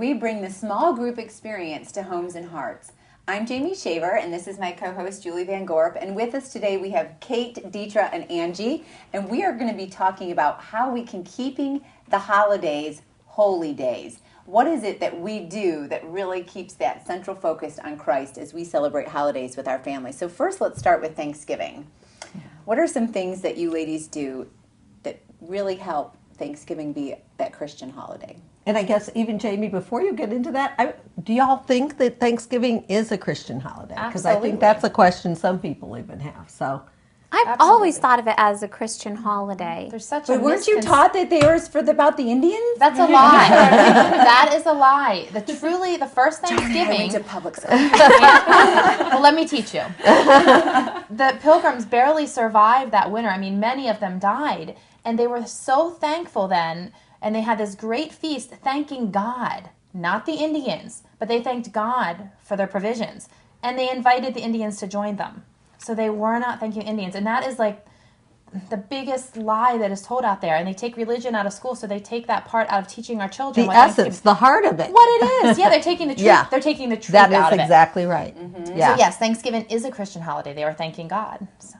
we bring the small group experience to homes and hearts. I'm Jamie Shaver, and this is my co-host, Julie Van Gorp. And with us today, we have Kate, Deetra, and Angie. And we are going to be talking about how we can keeping the holidays holy days. What is it that we do that really keeps that central focus on Christ as we celebrate holidays with our family? So first, let's start with Thanksgiving. What are some things that you ladies do that really help Thanksgiving be that Christian holiday? And I guess even Jamie, before you get into that, do y'all think that Thanksgiving is a Christian holiday? Because I think that's a question some people even have. So I've always thought of it as a Christian holiday. There's such But weren't you taught that they were about the Indians? That's a lie. That is a lie. The first Thanksgiving. I went to public school. Well, let me teach you. The Pilgrims barely survived that winter. I mean, many of them died, and they were so thankful then, and they had this great feast thanking God, not the Indians, but they thanked God for their provisions, and they invited the Indians to join them. So they were not thanking Indians, and that is like the biggest lie that is told out there. And they take religion out of school, so they take that part out of teaching our children. The essence, the heart of it. What it is. Yeah, they're taking the truth. Yeah. They're taking the truth out of it. That is exactly right. Mm-hmm. Yeah. So yes, Thanksgiving is a Christian holiday. They were thanking God. So.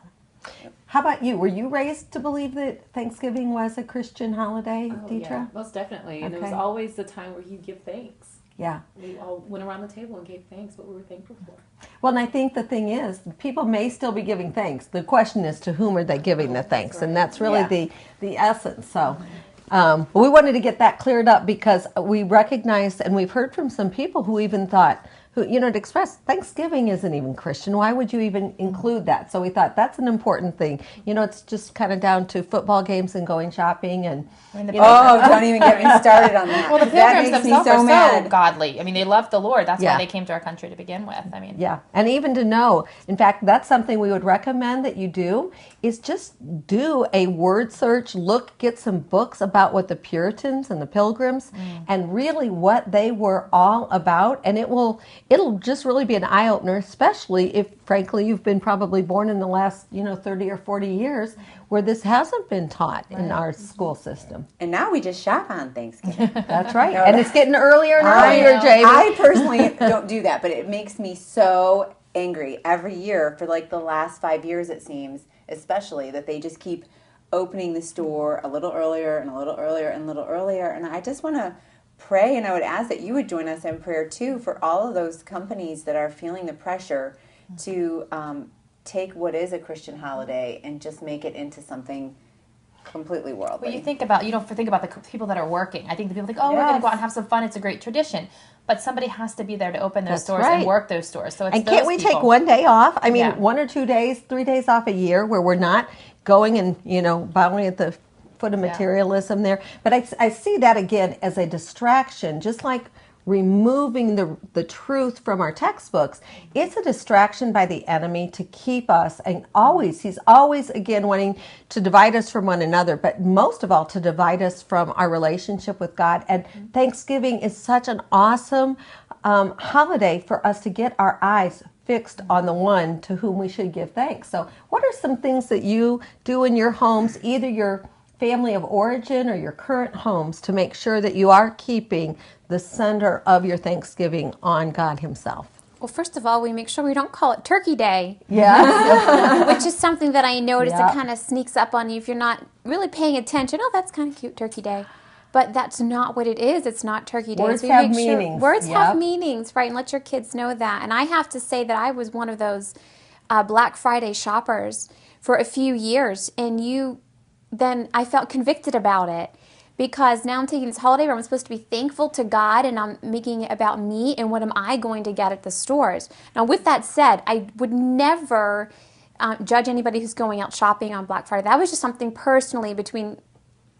How about you? Were you raised to believe that Thanksgiving was a Christian holiday, Deetra? Yeah, most definitely. And it was always the time where you give thanks. Yeah. We all went around the table and gave thanks, what we were thankful for. Well, and I think the thing is, people may still be giving thanks. The question is, to whom are they giving the thanks? Right. And that's really the essence. So we wanted to get that cleared up because we recognized, and we've heard from some people who even thought, to express Thanksgiving isn't even Christian. Why would you even include that? So we thought that's an important thing. It's just kind of down to football games and going shopping and. Don't even get me started on that. Well, the Pilgrims themselves are so godly. I mean, they loved the Lord. That's why they came to our country to begin with. I mean, and even to know, in fact, that's something we would recommend that you do is just do a word search, get some books about what the Puritans and the Pilgrims and really what they were all about, and it'll just really be an eye opener, especially if, frankly, you've been probably born in the last 30 or 40 years where this hasn't been taught in our school system. And now we just shop on Thanksgiving. That's right. And it's getting earlier and earlier, Jamie. I personally don't do that, but it makes me so angry every year for like the last 5 years, it seems, especially, that they just keep opening the store a little earlier and a little earlier and a little earlier. And I just want to pray, and I would ask that you would join us in prayer too for all of those companies that are feeling the pressure to take what is a Christian holiday and just make it into something completely worldly. Well, you think about the people that are working. I think the people think, we're going to go out and have some fun. It's a great tradition. But somebody has to be there to open those stores and work those stores. So it's and can't we take one day off? I mean, 1 or 2 days, 3 days off a year where we're not going and, bowing at the foot of materialism there. But I see that again as a distraction, just like removing the truth from our textbooks. It's a distraction by the enemy to keep us, and he's always again wanting to divide us from one another, but most of all to divide us from our relationship with God. And Thanksgiving is such an awesome holiday for us to get our eyes fixed on the one to whom we should give thanks. So what are some things that you do in your homes, either your family of origin or your current homes, to make sure that you are keeping the center of your Thanksgiving on God Himself? Well, first of all, we make sure we don't call it Turkey Day. Yeah. Which is something that I notice it kind of sneaks up on you if you're not really paying attention. Oh, that's kind of cute, Turkey Day. But that's not what it is. It's not Turkey Day. Words have meanings. Words have meanings, right? And let your kids know that. And I have to say that I was one of those Black Friday shoppers for a few years. And then I felt convicted about it, because now I'm taking this holiday where I'm supposed to be thankful to God, and I'm making it about me and what am I going to get at the stores. Now, with that said, I would never judge anybody who's going out shopping on Black Friday. That was just something personally between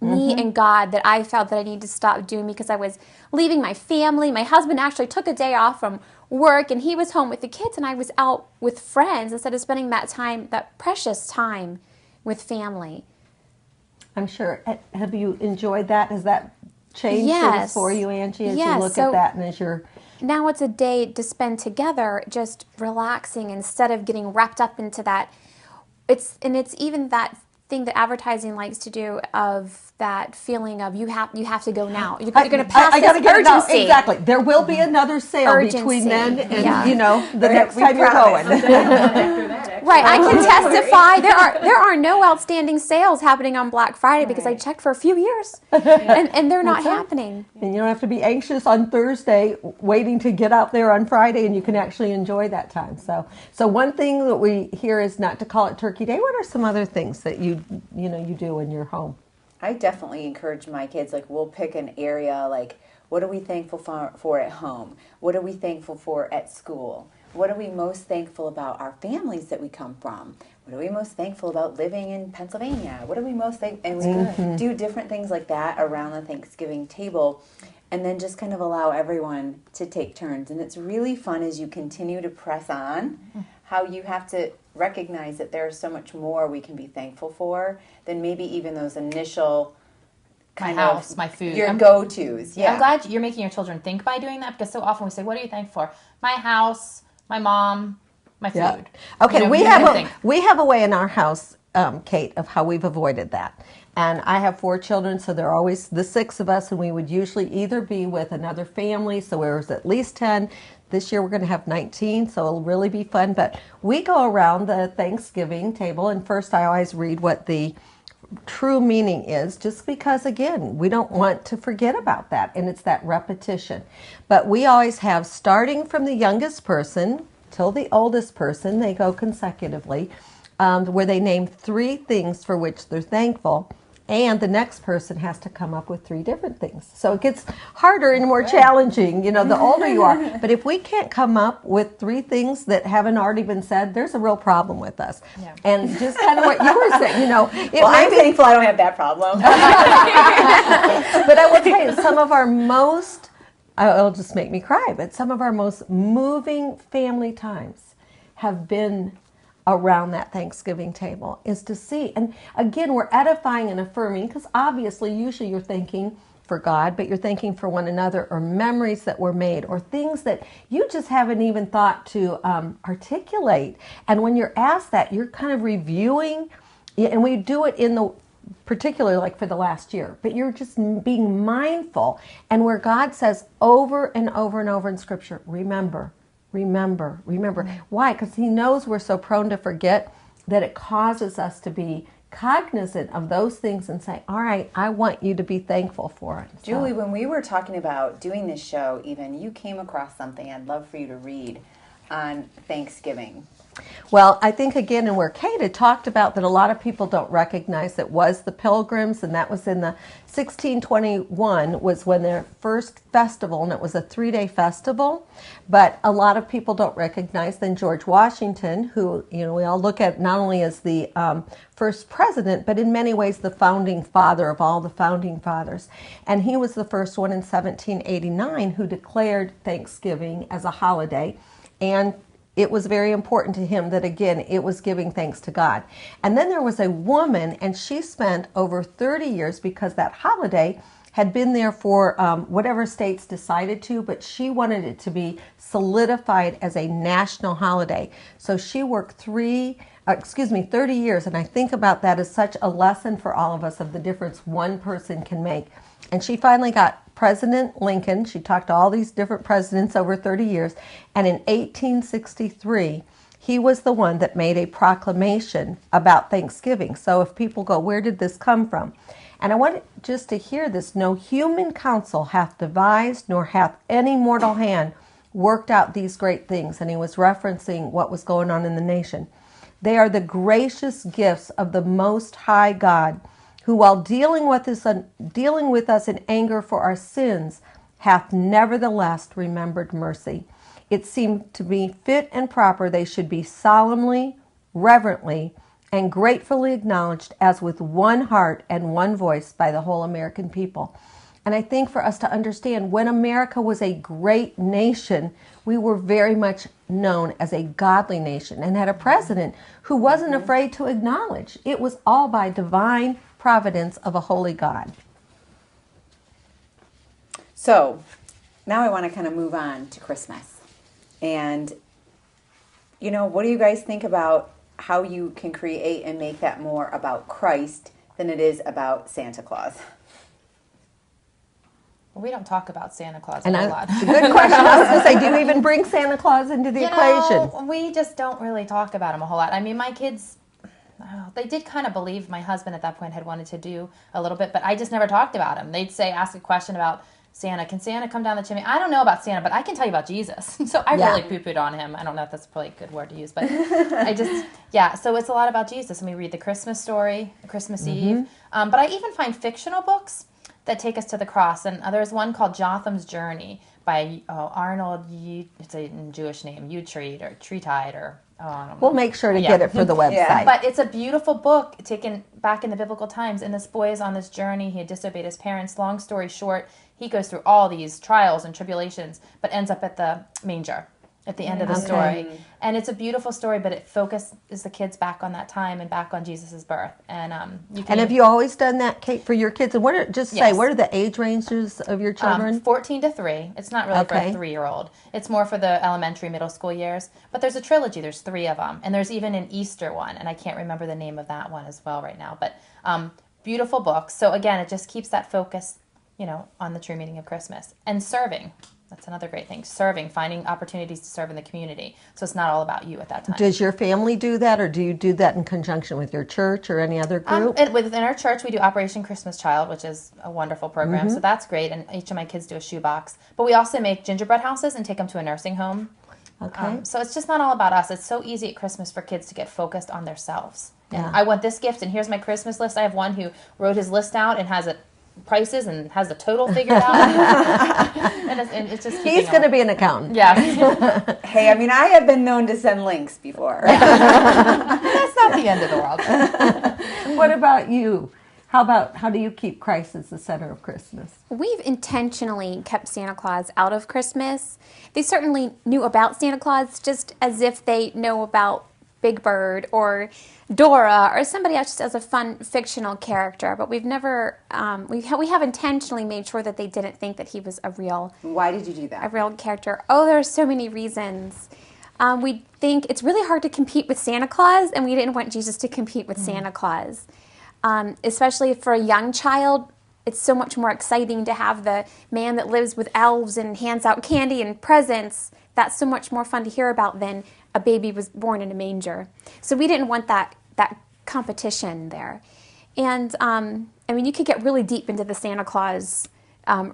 me and God that I felt that I needed to stop doing, because I was leaving my family. My husband actually took a day off from work, and he was home with the kids, and I was out with friends instead of spending that precious time with family. I'm sure. Have you enjoyed that? Has that changed things for you, Angie, as you look at that and as you're... Now it's a day to spend together, just relaxing instead of getting wrapped up into that. It's even that thing that advertising likes to do, of that feeling of you have to go now. You're going to pass I gotta this get it out. urgency. Exactly. There will be another sale between Urgency. then and Yeah. the next time you're going. Right, I can testify. There are no outstanding sales happening on Black Friday because I checked for a few years, and they're not happening. And you don't have to be anxious on Thursday waiting to get out there on Friday, and you can actually enjoy that time. So one thing that we hear is not to call it Turkey Day. What are some other things that you do in your home? I definitely encourage my kids, like, we'll pick an area, like, what are we thankful for at home? What are we thankful for at school? What are we most thankful about our families that we come from? What are we most thankful about living in Pennsylvania? What are we most thankful? And we do different things like that around the Thanksgiving table, and then just kind of allow everyone to take turns. And it's really fun as you continue to press on, how you have to recognize that there's so much more we can be thankful for than maybe even those initial my house, my food, your go-tos. Yeah, I'm glad you're making your children think by doing that, because so often we say, "What are you thankful for?" My house, my mom, my food. Yeah. Okay, we have a way in our house, Kate, of how we've avoided that. And I have 4 children, so there are always the 6 of us, and we would usually either be with another family, so there was at least 10. This year we're going to have 19, so it'll really be fun. But we go around the Thanksgiving table, and first I always read what the true meaning is, just because, again, we don't want to forget about that, and it's that repetition. But we always have, starting from the youngest person till the oldest person, they go consecutively, where they name 3 things for which they're thankful, and the next person has to come up with 3 different things. So it gets harder and more challenging, the older you are. But if we can't come up with 3 things that haven't already been said, there's a real problem with us. Yeah. And just kind of what you were saying, I'm thankful I don't have that problem. But I will tell you, some of our most, it'll just make me cry, but some of our most moving family times have been around that Thanksgiving table, is to see. And again, we're edifying and affirming, because obviously usually you're thanking for God, but you're thanking for one another, or memories that were made, or things that you just haven't even thought to articulate. And when you're asked that, you're kind of reviewing, and we do it in the particularly like for the last year, but you're just being mindful. And where God says over and over and over in Scripture, remember. Why? Because He knows we're so prone to forget, that it causes us to be cognizant of those things and say, all right, I want you to be thankful for it. Julie, when we were talking about doing this show, even, you came across something I'd love for you to read on Thanksgiving. Well, I think, again, and where Kate had talked about that a lot of people don't recognize, that was the Pilgrims, and that was in the 1621 was when their first festival, and it was a 3-day festival. But a lot of people don't recognize then George Washington, who, we all look at not only as the first president, but in many ways the founding father of all the founding fathers. And he was the first one in 1789 who declared Thanksgiving as a holiday, and it was very important to him that, again, it was giving thanks to God. And then there was a woman, and she spent over 30 years, because that holiday had been there for whatever states decided to, but she wanted it to be solidified as a national holiday. So she worked 30 years, and I think about that as such a lesson for all of us of the difference one person can make. And she finally got President Lincoln. She talked to all these different presidents over 30 years. And in 1863, he was the one that made a proclamation about Thanksgiving. So if people go, where did this come from? And I want just to hear this. No human counsel hath devised, nor hath any mortal hand worked out these great things. And he was referencing what was going on in the nation. They are the gracious gifts of the Most High God, who, while dealing with us in anger for our sins, hath nevertheless remembered mercy. It seemed to be fit and proper they should be solemnly, reverently, and gratefully acknowledged as with one heart and one voice by the whole American people. And I think for us to understand, when America was a great nation, we were very much known as a godly nation, and had a president who wasn't afraid to acknowledge it was all by divine providence of a holy God. So now I want to kind of move on to Christmas. And, what do you guys think about how you can create and make that more about Christ than it is about Santa Claus. Well, we don't talk about Santa Claus And a lot. it's a good question. I was going to say, do you even bring Santa Claus into the equation? We just don't really talk about him a whole lot. I mean, my kids, they did kind of believe my husband at that point had wanted to do a little bit, but I just never talked about him. They'd say, ask a question about Santa. Can Santa come down the chimney? I don't know about Santa, but I can tell you about Jesus. So I really poo-pooed on him. I don't know if that's probably a good word to use, but I just, so it's a lot about Jesus. And we read the Christmas story, Christmas Eve. But I even find fictional books that take us to the cross. And there's one called Jotham's Journey by Arnold, it's a Jewish name, Utrecht or Treetide or... We'll make sure to get it for the website. But it's a beautiful book taken back in the biblical times. And this boy is on this journey. He had disobeyed his parents. Long story short, he goes through all these trials and tribulations, but ends up at the manger at the end of the story. And it's a beautiful story, but it focuses the kids back on that time and back on Jesus' birth. And and have you always done that, Kate, for your kids? And what are the age ranges of your children? 14 to 3. It's not really for a 3-year-old. It's more for the elementary, middle school years. But there's a trilogy. There's 3 of them. And there's even an Easter one. And I can't remember the name of that one as well right now. But beautiful books. So again, it just keeps that focus, on the true meaning of Christmas. And serving. That's another great thing. Serving, finding opportunities to serve in the community. So it's not all about you at that time. Does your family do that, or do you do that in conjunction with your church or any other group? Within our church, we do Operation Christmas Child, which is a wonderful program. So that's great. And each of my kids do a shoebox. But we also make gingerbread houses and take them to a nursing home. Okay. So it's just not all about us. It's so easy at Christmas for kids to get focused on themselves. And I want this gift, and here's my Christmas list. I have one who wrote his list out and has it prices and has the total figured out. and it's just he's going to be an accountant. Yeah. Hey, I mean, I have been known to send links before. That's not the end of the world. What about you? How do you keep Christ as the center of Christmas? We've intentionally kept Santa Claus out of Christmas. They certainly knew about Santa Claus just as if they know about Big Bird or Dora or somebody else just as a fun fictional character, but we've never we have intentionally made sure that they didn't think that he was a real. Why did you do that? A real character. Oh, there are so many reasons. We think it's really hard to compete with Santa Claus, and we didn't want Jesus to compete with Santa Claus, especially for a young child. It's so much more exciting to have the man that lives with elves and hands out candy and presents. That's so much more fun to hear about than a baby was born in a manger. So we didn't want that competition there. And, you could get really deep into the Santa Claus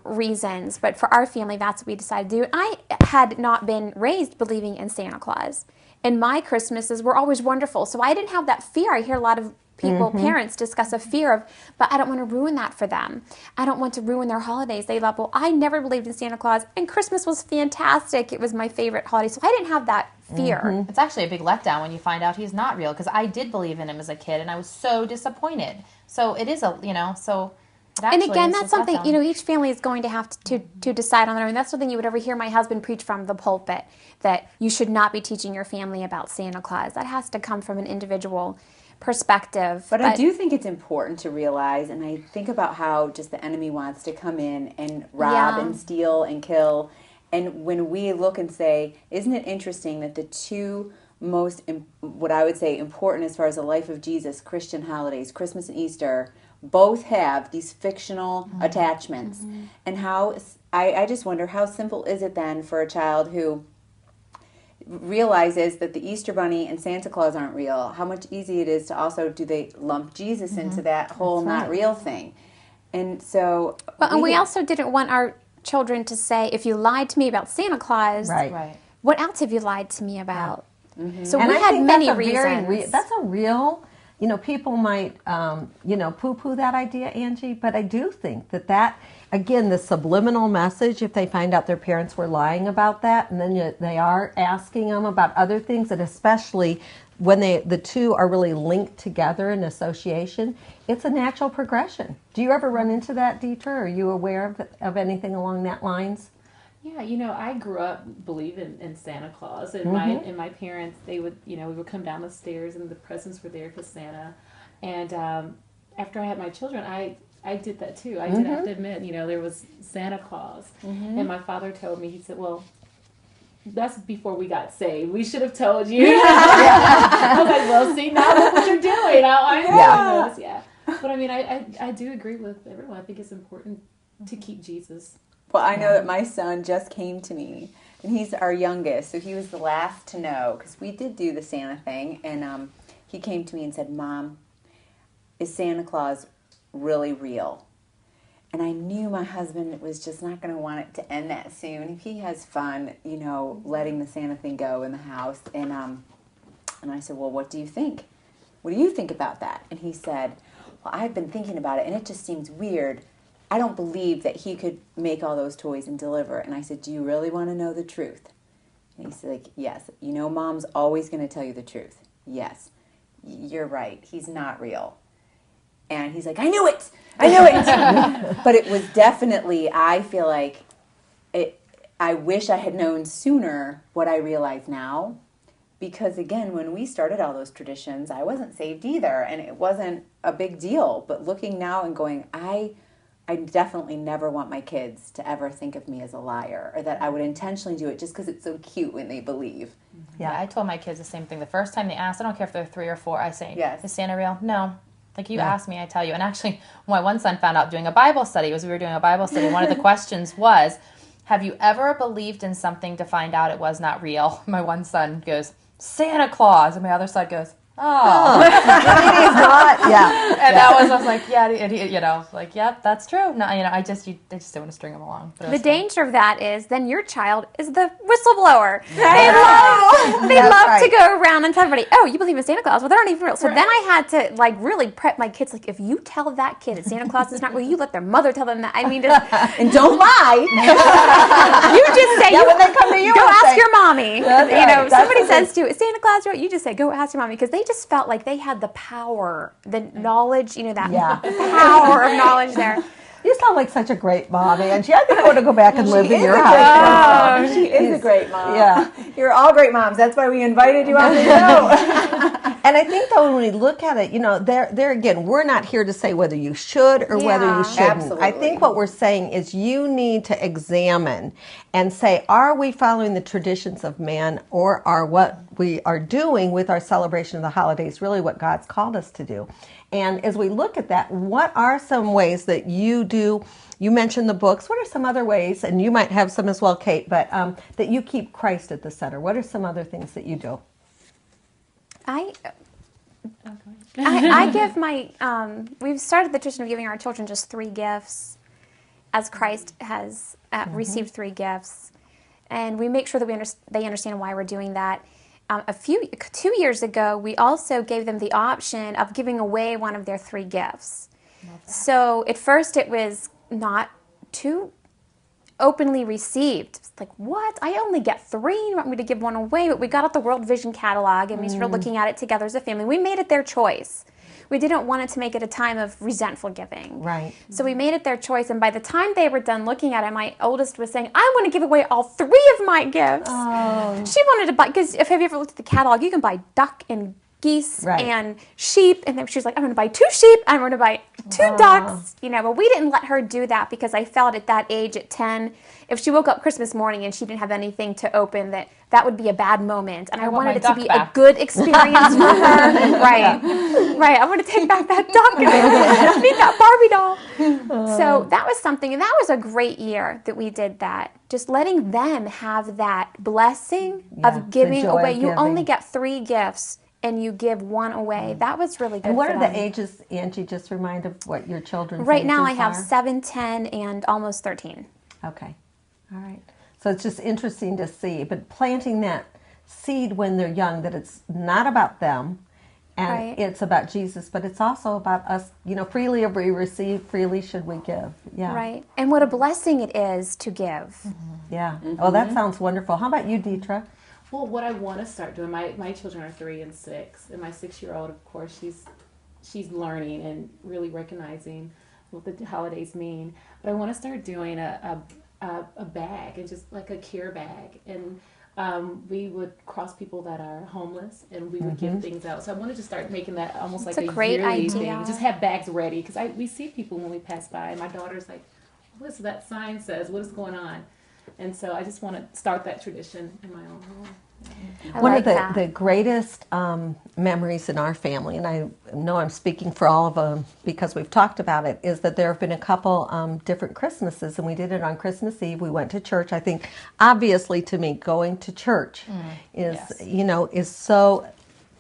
reasons, but for our family, that's what we decided to do. I had not been raised believing in Santa Claus, and my Christmases were always wonderful, so I didn't have that fear. I hear a lot of people, parents discuss a fear of, but I don't want to ruin that for them. I don't want to ruin their holidays. They love, well, I never believed in Santa Claus, and Christmas was fantastic. It was my favorite holiday, so I didn't have that fear. It's actually a big letdown when you find out he's not real, because I did believe in him as a kid, and I was so disappointed. So it is And again, that's something, each family is going to have to decide on their own. That's something you would ever hear my husband preach from the pulpit, that you should not be teaching your family about Santa Claus. That has to come from an individual perspective. But I do think it's important to realize, and I think about how just the enemy wants to come in and rob and steal and kill. And when we look and say, isn't it interesting that the two most, what I would say, important as far as the life of Jesus, Christian holidays, Christmas and Easter, both have these fictional attachments. And how, I just wonder, how simple is it then for a child who realizes that the Easter Bunny and Santa Claus aren't real, how much easier it is to also, do they lump Jesus into that whole not real thing? And so... Well, we also didn't want our children to say, if you lied to me about Santa Claus, what else have you lied to me about? So and we had many reasons. That's a real... people might, poo-poo that idea, Angie, but I do think that, again, the subliminal message, if they find out their parents were lying about that, and then they are asking them about other things, and especially when the two are really linked together in association, it's a natural progression. Do you ever run into that, Deetra? Are you aware of anything along that lines? Yeah, I grew up believing in Santa Claus, and my parents, they would, we would come down the stairs and the presents were there because Santa. And after I had my children, I did that too. I did have to admit, there was Santa Claus, and my father told me, he said, well, that's before we got saved. We should have told you. I was like, well, see, now look what you're doing. I noticed, yeah. But I mean, I do agree with everyone. I think it's important to keep Jesus. Well, I know that my son just came to me, and he's our youngest, so he was the last to know, because we did do the Santa thing, and he came to me and said, Mom, is Santa Claus really real? And I knew my husband was just not going to want it to end that soon. If he has fun, letting the Santa thing go in the house. And I said, well, what do you think? What do you think about that? And he said, well, I've been thinking about it, and it just seems weird. I don't believe that he could make all those toys and deliver. And I said, do you really want to know the truth? And he said, like, yes. Mom's always going to tell you the truth. Yes, you're right. He's not real. And he's like, I knew it. But it was definitely, I feel like, I wish I had known sooner what I realize now. Because, again, when we started all those traditions, I wasn't saved either. And it wasn't a big deal. But looking now and going, I definitely never want my kids to ever think of me as a liar, or that I would intentionally do it just because it's so cute when they believe. Yeah, I told my kids the same thing. The first time they asked, I don't care if they're 3 or 4, I say, yes. Is Santa real? No. Like, you ask me, I tell you. And actually, my one son found out doing a Bible study, we were doing a Bible study, one of the questions was, have you ever believed in something to find out it was not real? My one son goes, Santa Claus. And my other son goes, oh. Yeah. And that was, I was like, yeah, like, yeah, that's true. No, I just don't want to string them along. The danger of that is then your child is the whistleblower. They love to go around and tell everybody, oh, you believe in Santa Claus? Well, they're not even real. So then I had to really prep my kids. Like, if you tell that kid that Santa Claus is not real, you let their mother tell them that. I mean, and don't lie. You just say, when they come to you, go ask your mommy. Right. Somebody says to you, is Santa Claus real? You just say, go ask your mommy, because they just felt like they had the power, the knowledge, that power of knowledge there. You sound like such a great mom, Angie. I think I want to go back and live in your house. She is a great mom. Yeah. You're all great moms. That's why we invited you on the show. And I think, though, when we look at it, there again, we're not here to say whether you should or whether you shouldn't. Absolutely. I think what we're saying is you need to examine and say, are we following the traditions of man, or are what we are doing with our celebration of the holidays really what God's called us to do? And as we look at that, what are some ways that you do? You mentioned the books. What are some other ways, and you might have some as well, Kate, but that you keep Christ at the center? What are some other things that you do? I give we've started the tradition of giving our children just 3 gifts, as Christ has received 3 gifts. And we make sure that they understand why we're doing that. 2 years ago, we also gave them the option of giving away one of their 3 gifts. So at first it was not too openly received. It's like, what? I only get 3? You want me to give one away? But we got out the World Vision catalog and we started looking at it together as a family. We made it their choice. We didn't want it to make it a time of resentful giving. Right. So we made it their choice, and by the time they were done looking at it, my oldest was saying, I want to give away all 3 of my gifts. Oh. She wanted to buy, because if have you ever looked at the catalog, you can buy duck and geese and sheep, and then she was like, I'm going to buy 2 sheep, I'm going to buy 2 ducks, but we didn't let her do that, because I felt at that age, at 10, if she woke up Christmas morning and she didn't have anything to open, that would be a bad moment, and I wanted it to be a good experience for her. Right. I want to take back that duck and meet that Barbie doll. So that was something, and that was a great year that we did that. Just letting them have that blessing of giving away. You only get 3 gifts, and you give 1 away. That was really good. And what for are them. the ages, Angie? Just remind of what your children's right ages now I have are. 7, 10, and almost 13. Okay. All right. So it's just interesting to see, but planting that seed when they're young, that it's not about them, and it's about Jesus, but it's also about us. Freely have we received, freely should we give. Yeah. Right. And what a blessing it is to give. Yeah. Oh, that sounds wonderful. How about you, Deetra? Well, what I want to start doing, my children are 3 and 6, and my 6-year-old, of course, she's learning and really recognizing what the holidays mean. But I want to start doing a bag, and just like a care bag, and we would cross people that are homeless, and we would give things out. So I wanted to start making that almost like a great yearly idea. thing. Just have bags ready, because we see people when we pass by, and my daughter's like, "What's that sign says? What is going on?" And so I just want to start that tradition in my own home. One like of the greatest memories in our family, and I know I'm speaking for all of them because we've talked about it, is that there have been a couple different Christmases, and we did it on Christmas Eve. We went to church. I think, obviously, to me, going to church is so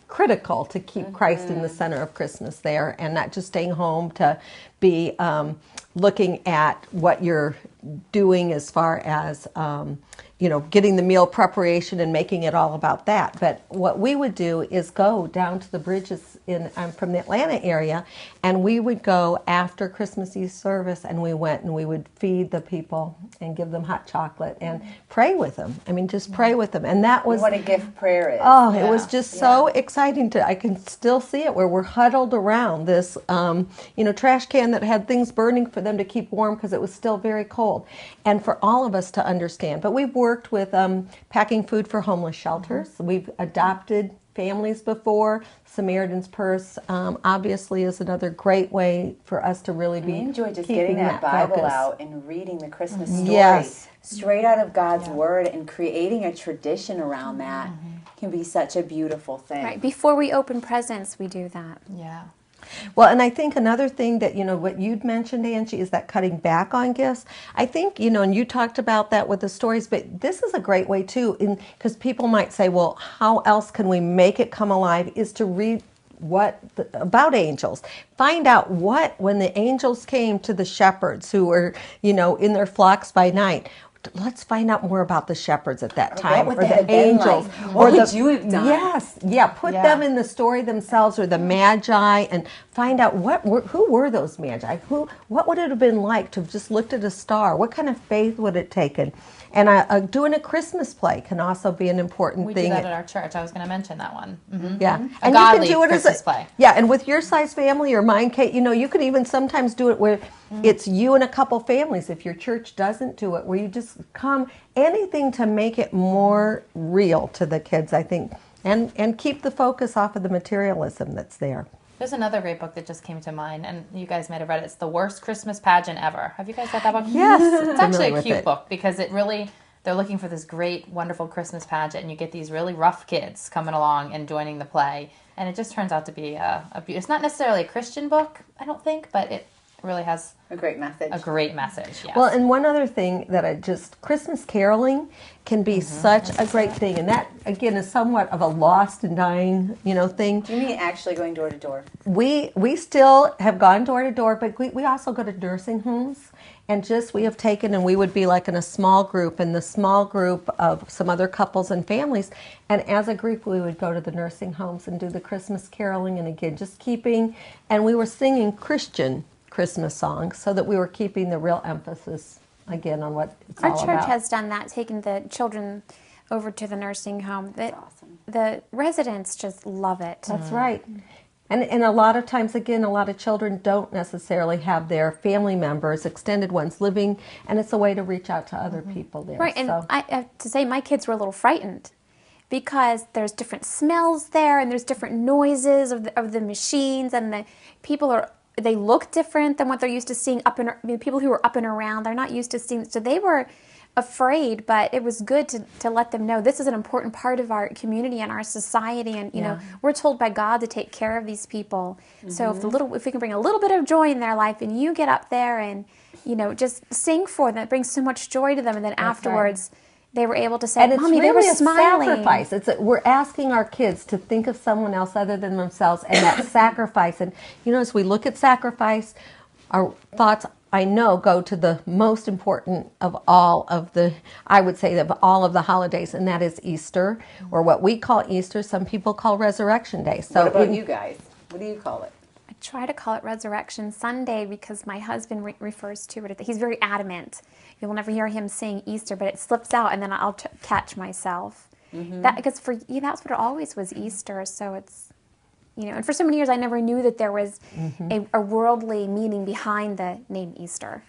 critical to keep Christ in the center of Christmas there, and not just staying home to be looking at what you're doing as far as getting the meal preparation and making it all about that. But what we would do is go down to the bridges I'm from the Atlanta area, and we would go after Christmas Eve service, and we went and we would feed the people and give them hot chocolate and pray with them. I mean, just pray with them. And that was what a gift prayer is. Oh, it was just so exciting I can still see it, where we're huddled around this, trash can that had things burning for them to keep warm because it was still very cold. And for all of us to understand. But we've worked with packing food for homeless shelters. We've adopted families before. Samaritan's Purse obviously is another great way for us to really be I enjoy just keeping getting that Bible focus out and reading the Christmas story Yes. straight out of God's Word, and creating a tradition around that can be such a beautiful thing. Right. Before we open presents, we do that. Yeah. Well, and I think another thing that, what you'd mentioned, Angie, is that cutting back on gifts. I think, and you talked about that with the stories, but this is a great way too, because people might say, well, how else can we make it come alive, is to read about angels. Find out when the angels came to the shepherds who were, in their flocks by night. Let's find out more about the shepherds at that time, what or they had the been angels, like. or What would you have done? Yes, put them in the story themselves, or the magi, and find out who were those magi. What would it have been like to have just looked at a star? What kind of faith would it taken? And doing a Christmas play can also be an important thing. We do that at our church. I was going to mention that one. Mm-hmm. Yeah, and godly you can do it Christmas play. Yeah, and with your size family or mine, Kate, you could even sometimes do it where it's you and a couple families. If your church doesn't do it, where you just come, anything to make it more real to the kids, I think, and keep the focus off of the materialism that's there. There's another great book that just came to mind, and you guys might have read it. It's The Worst Christmas Pageant Ever. Have you guys read that book? Yes. It's actually a cute book because they're looking for this great, wonderful Christmas pageant, and you get these really rough kids coming along and joining the play, and it just turns out to be it's not necessarily a Christian book, I don't think, but it really has a great message. Yes. Well, and one other thing that Christmas caroling can be such a great thing, and that again is somewhat of a lost and dying, thing. Do you mean actually going door to door? We still have gone door to door, but we also go to nursing homes, and we have taken, and we would be like in a small group, and the small group of some other couples and families, and as a group we would go to the nursing homes and do the Christmas caroling, and again and we were singing Christian Christmas songs, so that we were keeping the real emphasis again on what it's all about. Our church has done that, taking the children over to the nursing home. That's awesome. The residents just love it. That's right. And a lot of times, again, a lot of children don't necessarily have their family members, extended ones, living, and it's a way to reach out to other people there. Right, and I have to say my kids were a little frightened because there's different smells there, and there's different noises of the machines, and the people they look different than what they're used to seeing people who are up and around. They're not used to seeing, so they were afraid, but it was good to let them know this is an important part of our community and our society, and we're told by God to take care of these people. So if we can bring a little bit of joy in their life, and you get up there and just sing for them, it brings so much joy to them, and then afterwards they were able to say, and Mommy, really they were smiling. Sacrifice. We're asking our kids to think of someone else other than themselves, and that sacrifice. And as we look at sacrifice, our thoughts, I know, go to the most important of all of the holidays, and that is Easter, or what we call Easter. Some people call Resurrection Day. So what about you guys? What do you call it? I try to call it Resurrection Sunday because my husband refers to it. He's very adamant. You will never hear him saying Easter, but it slips out, and then I'll catch myself. Because for that's what it always was, Easter. So it's, and for so many years I never knew that there was a worldly meaning behind the name Easter.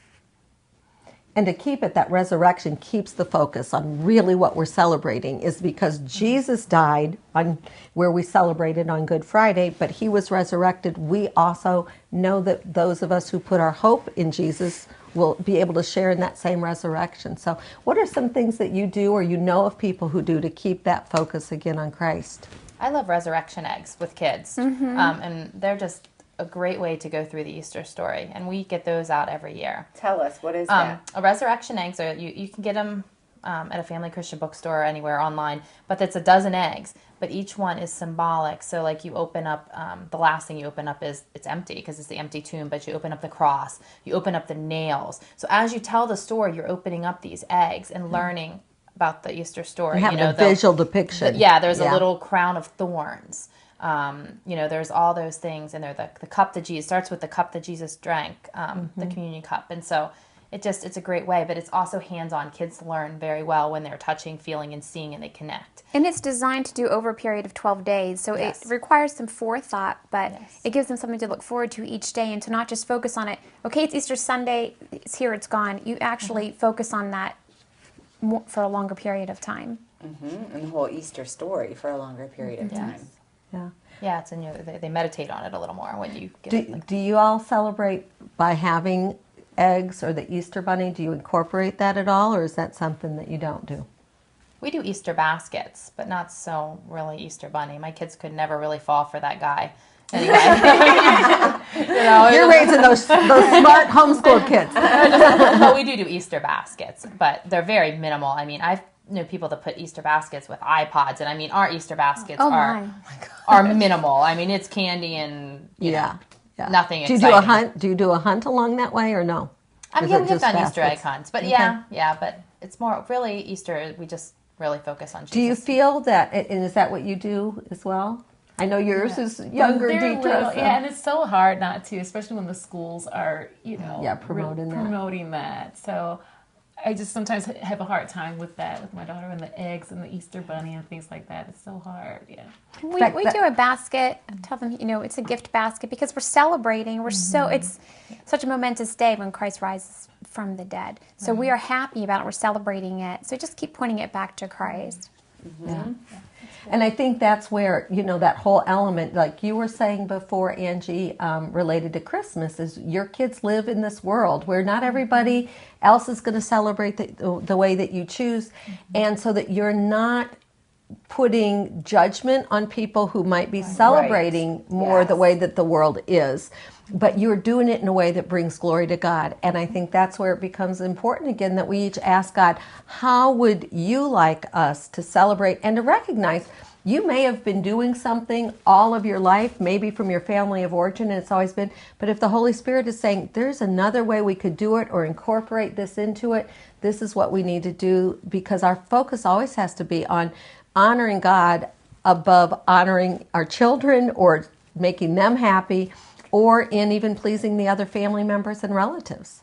And to keep it, that resurrection keeps the focus on really what we're celebrating, is because Jesus died on where we celebrated on Good Friday, but he was resurrected. We also know that those of us who put our hope in Jesus will be able to share in that same resurrection. So what are some things that you do or you know of people who do to keep that focus again on Christ? I love resurrection eggs with kids, and they're just a great way to go through the Easter story, and we get those out every year. Tell us, what is that? A resurrection eggs, or you can get them at a Family Christian bookstore or anywhere online, but it's a dozen eggs, but each one is symbolic. So like you open up, the last thing you open up is, it's empty because it's the empty tomb, but you open up the cross, you open up the nails. So as you tell the story, you're opening up these eggs and learning about the Easter story. And having a visual depiction. There's a little crown of thorns. There's all those things, and there's the cup that Jesus starts with, the cup that Jesus drank, the communion cup, and so it's a great way. But it's also hands-on. Kids learn very well when they're touching, feeling, and seeing, and they connect. And it's designed to do over a period of 12 days, so it requires some forethought, but it gives them something to look forward to each day, and to not just focus on it. Okay, it's Easter Sunday, it's here, it's gone. You actually focus on that for a longer period of time. And the whole Easter story for a longer period of time. Yeah, it's they meditate on it a little more when you get it. Do you all celebrate by having eggs or the Easter bunny? Do you incorporate that at all, or is that something that you don't do? We do Easter baskets, but not so really Easter bunny. My kids could never really fall for that guy. Anyway, you're raising those smart homeschool kids. But we do Easter baskets, but they're very minimal. I mean, I've know people that put Easter baskets with iPods, and I mean, our Easter baskets are minimal. I mean, it's candy and nothing. Do you do a hunt? Do you do a hunt along that way, or no? We have done Easter egg hunts, but but it's more really Easter. We just really focus on Jesus. Do you feel that, and is that what you do as well? I know yours is younger, Deidre. So. Yeah, and it's so hard not to, especially when the schools are, promoting that. So I just sometimes have a hard time with that, with my daughter and the eggs and the Easter bunny and things like that. It's so hard, We do a basket. I tell them, it's a gift basket because we're celebrating. It's such a momentous day when Christ rises from the dead. So we are happy about it. We're celebrating it. So just keep pointing it back to Christ. And I think that's where, that whole element, like you were saying before, Angie, related to Christmas, is your kids live in this world where not everybody else is going to celebrate the way that you choose. And so that you're not putting judgment on people who might be celebrating more the way that the world is. But you're doing it in a way that brings glory to God. And I think that's where it becomes important again that we each ask God, how would you like us to celebrate and to recognize you may have been doing something all of your life, maybe from your family of origin, and it's always been, but if the Holy Spirit is saying there's another way we could do it or incorporate this into it, this is what we need to do, because our focus always has to be on honoring God above honoring our children or making them happy, or in even pleasing the other family members and relatives.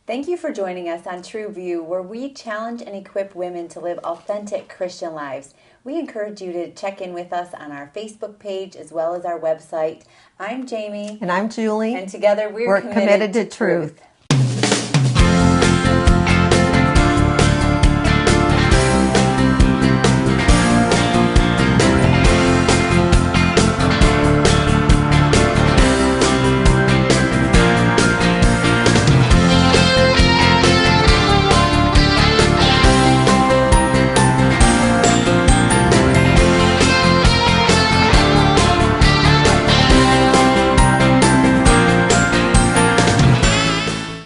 Thank you for joining us on True View, where we challenge and equip women to live authentic Christian lives. We encourage you to check in with us on our Facebook page as well as our website. I'm Jamie. And I'm Julie. And together we're committed to truth.